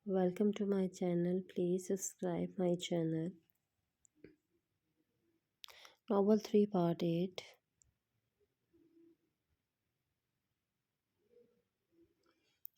Welcome to my channel. Please subscribe my channel. Novel 3 Part 8.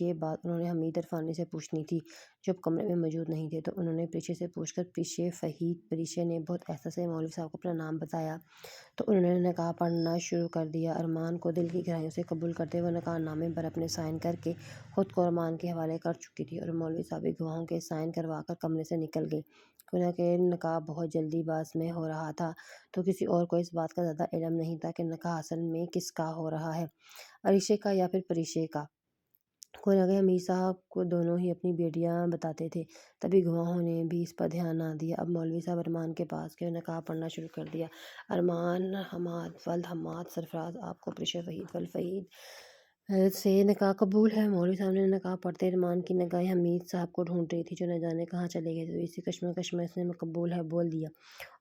یہ بات انہوں نے حمید عرفانی سے پوچھنی تھی جو اب کمرے میں موجود نہیں تھے، تو انہوں نے پریشے سے پوچھ کر پریشے نے بہت احساس سے مولوی صاحب کو اپنا نام بتایا، تو انہوں نے نکاح پڑھنا شروع کر دیا۔ ارمان کو دل کی گہرائیوں سے قبول کرتے ہوئے نکاح نامے پر اپنے سائن کر کے خود کو ارمان کے حوالے کر چکی تھی، اور مولوی صاحب بھی گواہوں کے سائن کروا کر کمرے سے نکل گئے۔ کہ نکاح بہت جلدی باز میں ہو رہا تھا، تو کسی اور کو اس بات کا زیادہ علم نہیں تھا کہ نکاح اصل میں کس کا ہو رہا ہے، عریشے کا یا پھر پریشے کا۔ کہ امیر صاحب کو دونوں ہی اپنی بیٹیاں بتاتے تھے، تبھی گواہوں نے بھی اس پر دھیان نہ دیا۔ اب مولوی صاحب ارمان کے پاس گئے اور نکاح پڑھنا شروع کر دیا۔ ارمان حماد ولد حماد سرفراز آپ کو پریشا وحید ولد وحید سے نکاح قبول ہے۔ مولوی صاحب نے نکاح پڑھتے ارمان کی نگاہیں حمید صاحب کو ڈھونڈ رہی تھی جو نہ جانے کہاں چلے گئے تھے، تو اسی کشمکش میں اس نے قبول ہے بول دیا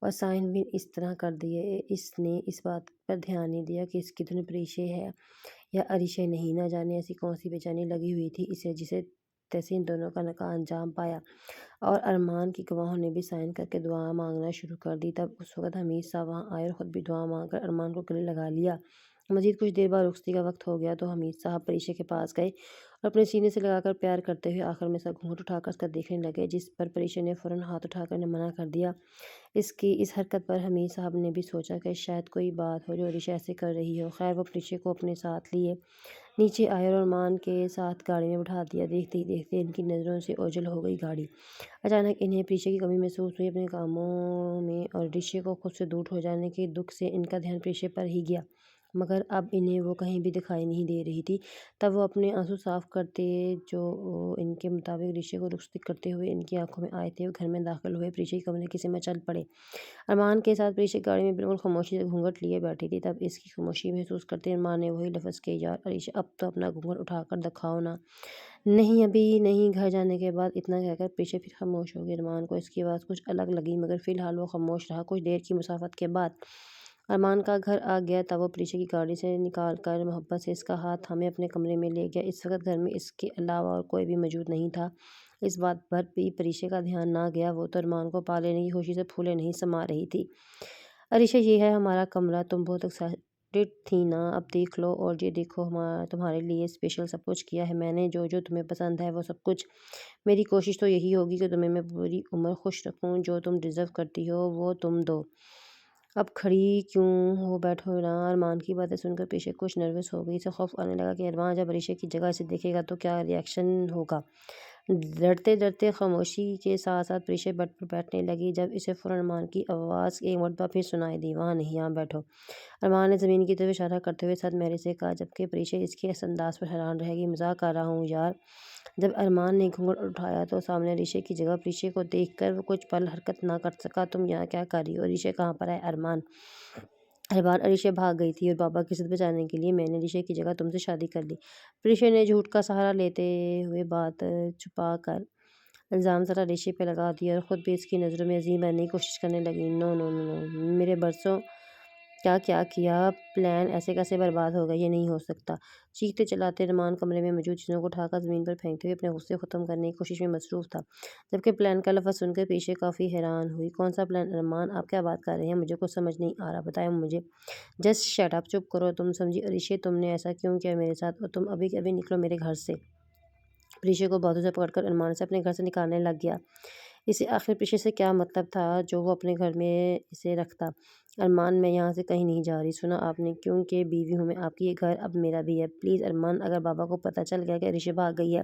اور سائن بھی اس طرح کر دیے۔ اس نے اس بات پر دھیان نہیں دیا کہ اس کی دھن پریشے ہے یا عریشے نہیں، نہ جانے ایسی کون سی بے چینی لگی ہوئی تھی اسے جسے تیسے ان دونوں کا نکاح انجام پایا۔ اور ارمان کی گواہوں نے بھی سائن کر کے دعا مانگنا شروع کر دی۔ تب اس وقت حمید صاحب وہاں آئے اور خود بھی دعا مانگ کر ارمان کو گلے لگا لیا۔ مزید کچھ دیر بعد رخصتی کا وقت ہو گیا تو حمید صاحب پریشے کے پاس گئے اور اپنے سینے سے لگا کر پیار کرتے ہوئے آخر میں سر گھونگھٹ اٹھا کر اس کا دیکھنے لگے، جس پر پریشے نے فوراً ہاتھ اٹھا کر منع کر دیا۔ اس کی اس حرکت پر حمید صاحب نے بھی سوچا کہ شاید کوئی بات ہو جو عریشہ ایسے کر رہی ہو۔ خیر وہ پریشے کو اپنے ساتھ لیے نیچے آئے اور ارمان کے ساتھ گاڑی میں بٹھا دیا۔ دیکھتے ہی دیکھتے ان کی نظروں سے اوجھل ہو گئی گاڑی۔ اچانک انہیں پریشے کی کمی محسوس ہوئی اپنے کاموں میں، اور عریشے کو خود سے دور ہو جانے کے دکھ سے ان کا دھیان پریشے پر ہی گیا، مگر اب انہیں وہ کہیں بھی دکھائی نہیں دے رہی تھی۔ تب وہ اپنے آنسو صاف کرتے جو ان کے مطابق عریشے کو رخصت کرتے ہوئے ان کی آنکھوں میں آئے تھے، وہ گھر میں داخل ہوئے، پریشے کے کمرے کی سمت چل پڑے۔ ارمان کے ساتھ پریشے گاڑی میں بالکل خاموشی سے گھونگھٹ لیے بیٹھی تھی۔ تب اس کی خاموشی محسوس کرتے ارمان نے وہی لفظ کہے، یار عریشہ اب تو اپنا گھونگھٹ اٹھا کر دکھاؤ نا۔ نہیں ابھی نہیں۔ گھر جانے کے بعد اتنا کہہ کر پریشے پھر خاموش ہو گئی۔ ارمان کو اس کی آواز کچھ الگ لگی، مگر فی الحال وہ خاموش رہا۔ کچھ دیر کی مسافت کے بعد ارمان کا گھر آ گیا۔ تب وہ پریشے کی گاڑی سے نکال کر محبت سے اس کا ہاتھ تھامے اپنے کمرے میں لے گیا۔ اس وقت گھر میں اس کے علاوہ اور کوئی بھی موجود نہیں تھا۔ اس بات پر بھی پریشے کا دھیان نہ گیا، وہ تو ارمان کو پا لینے کی خوشی سے پھولے نہیں سما رہی تھی۔ عریشہ یہ ہے ہمارا کمرہ، تم بہت ایکسائٹڈ تھی نا، اب دیکھ لو، اور یہ دیکھو تمہارے لیے اسپیشل سب کچھ کیا ہے میں نے، جو جو تمہیں پسند ہے وہ سب کچھ۔ میری کوشش تو یہی ہوگی کہ تمہیں میں پوری عمر خوش رکھوں، جو تم ڈیزرو کرتی ہو وہ تم دو۔ اب کھڑی کیوں ہو، بیٹھو نا۔ ارمان کی باتیں سن کر پریشا کچھ نروس ہو گئی، اسے خوف آنے لگا کہ ارمان جب عریشہ کی جگہ اسے دیکھے گا تو کیا ری ایکشن ہوگا۔ ڈرتے ڈرتے خاموشی کے ساتھ ساتھ پریشا بیڈ پر بیٹھنے لگی، جب اسے فوراً ارمان کی آواز ایک مرتبہ پھر سنائی دی، وہاں نہیں یہاں بیٹھو۔ ارمان نے زمین کی طرف اشارہ کرتے ہوئے ساتھ میرے سے کہا، جبکہ پریشا اس کے اس انداز پر حیران رہ گئی۔ مذاق کر رہا ہوں یار۔ جب ارمان نے گھونگھٹ اٹھایا تو سامنے عریشہ کی جگہ پریشا کو دیکھ کر وہ کچھ پل حرکت نہ کر سکا۔ تم یہاں کیا کر رہی ہو؟ عریشہ کہاں پر ہے؟ ارمان عریشہ بھاگ گئی تھی اور بابا کی عزت بچانے کے لیے میں نے عریشہ کی جگہ تم سے شادی کر لی۔ پریشا نے جھوٹ کا سہارا لیتے ہوئے بات چھپا کر الزام ذرا عریشہ پہ لگا دیا اور خود بھی اس کی نظروں میں عظیم بننے کی کوشش کرنے لگی۔ نو نو نو نو، میرے برسوں کیا کیا کیا، پلان ایسے کیسے برباد ہو گئے، یہ نہیں ہو سکتا۔ چیختے چلاتے ارمان کمرے میں موجود چیزوں کو اٹھا کر زمین پر پھینکتے ہوئے اپنے غصے ختم کرنے کی کوشش میں مصروف تھا، جبکہ پلان کا لفظ سن کر پریشا کافی حیران ہوئی۔ کون سا پلان ارمان، آپ کیا بات کر رہے ہیں، مجھے کچھ سمجھ نہیں آ رہا، بتائیں مجھے۔ جسٹ شٹ اپ، چپ کرو تم، سمجھی عریشہ تم نے ایسا کیوں کیا میرے ساتھ، اور تم ابھی ابھی نکلو میرے گھر سے۔ پریشا کو باتوں سے پکڑ کر ارمان سے اپنے گھر سے نکالنے لگ گیا۔ اسے آخر پریشا سے کیا مطلب تھا جو وہ اپنے گھر میں اسے رکھتا۔ ارمان میں یہاں سے کہیں نہیں جا رہی، سنا آپ نے، کیونکہ بیوی ہوں میں آپ کی، یہ گھر اب میرا بھی ہے۔ پلیز ارمان، اگر بابا کو پتہ چل گیا کہ عریشہ بھاگ گئی ہے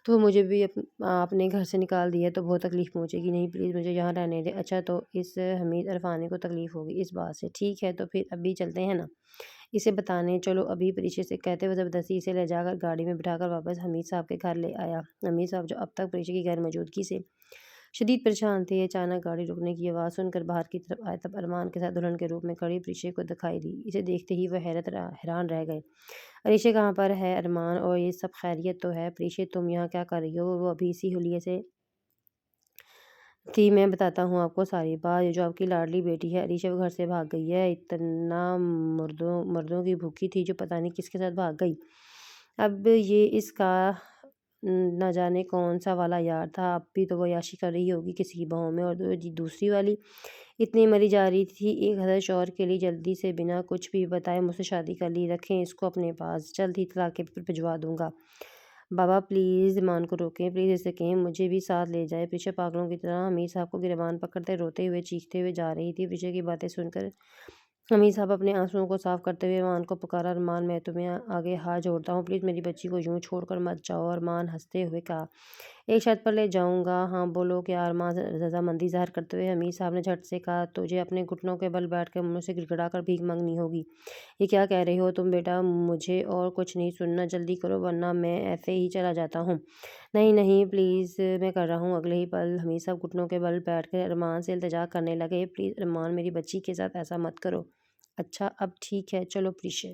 تو وہ مجھے بھی آپ نے گھر سے نکال دیا ہے تو بہت تکلیف پہنچے گی۔ نہیں پلیز مجھے یہاں رہنے دیں۔ اچھا تو اس حمید عرفانی کو تکلیف ہوگی اس بات سے، ٹھیک ہے تو پھر ابھی چلتے ہیں نا اسے بتانے، چلو ابھی، پریشا سے کہتے ہوئے زبردستی اسے لے جا کر گاڑی میں بٹھا کر واپس حمید صاحب کے گھر لے آیا۔ حمید صاحب جو اب تک پریشا کی غیر موجودگی سے شدید پریشان تھے، اچانک گاڑی رکنے کی آواز سن کر باہر کی طرف آئے۔ تب ارمان کے ساتھ دلہن کے روپ میں کھڑی پریشا کو دکھائی دی۔ اسے دیکھتے ہی وہ حیران رہ گئے۔ عریشہ کہاں پر ہے ارمان، اور یہ سب خیریت تو ہے؟ پریشا تم یہاں کیا کر رہی ہو؟ وہ ابھی اسی حلیے سے تھی، میں بتاتا ہوں آپ کو ساری بات، یہ جو آپ کی لاڈلی بیٹی ہے عریشہ وہ گھر سے بھاگ گئی ہے، اتنا مردوں کی بھوکی تھی جو پتہ نہیں کس کے ساتھ بھاگ گئی۔ اب یہ اس کا نہ جانے کون سا والا یار تھا، اب بھی تو وہ عیاشی کر رہی ہوگی کسی کی بہوں میں، اور دوسری والی اتنی مری جا رہی تھی ایک حضرت شوہر کے لیے، جلدی سے بنا کچھ بھی بتائے مجھ سے شادی کر لی، رکھیں اس کو اپنے پاس، جلد ہی طلاق کے پیپر بھجوا دوں گا۔ بابا پلیز ایمان کو روکیں، پلیز اسے کہیں مجھے بھی ساتھ لے جائے۔ پریشا پاگلوں کی طرح حمید صاحب کو گریبان پکڑتے روتے ہوئے چیختے ہوئے جا رہی تھی۔ پریشا کی باتیں سن کر حمید صاحب اپنے آنسوؤں کو صاف کرتے ہوئے ارمان کو پکارا، ارمان میں تمہیں آگے ہاتھ جوڑتا ہوں، پلیز میری بچی کو یوں چھوڑ کر مت جاؤ۔ ارمان ہنستے ہوئے کہا، ایک شرط پر لے جاؤں گا۔ ہاں بولو کیا؟ ارمان رضامندی ظاہر کرتے ہوئے حمید صاحب نے جھٹ سے کہا، تجھے اپنے گھٹنوں کے بل بیٹھ کر مجھ سے گڑ گڑا کر بھیک مانگنی ہوگی۔ یہ کیا کہہ رہی ہو تم بیٹا؟ مجھے اور کچھ نہیں سننا، جلدی کرو ورنہ میں ایسے ہی چلا جاتا ہوں۔ نہیں نہیں پلیز میں کر رہا ہوں۔ اگلے ہی پل حمید صاحب گھٹنوں کے بل بیٹھ کر ارمان سے التجا کرنے لگے، پلیز ارمان میری بچی کے ساتھ ایسا مت کرو۔ اچھا اب ٹھیک ہے، چلو پریشا۔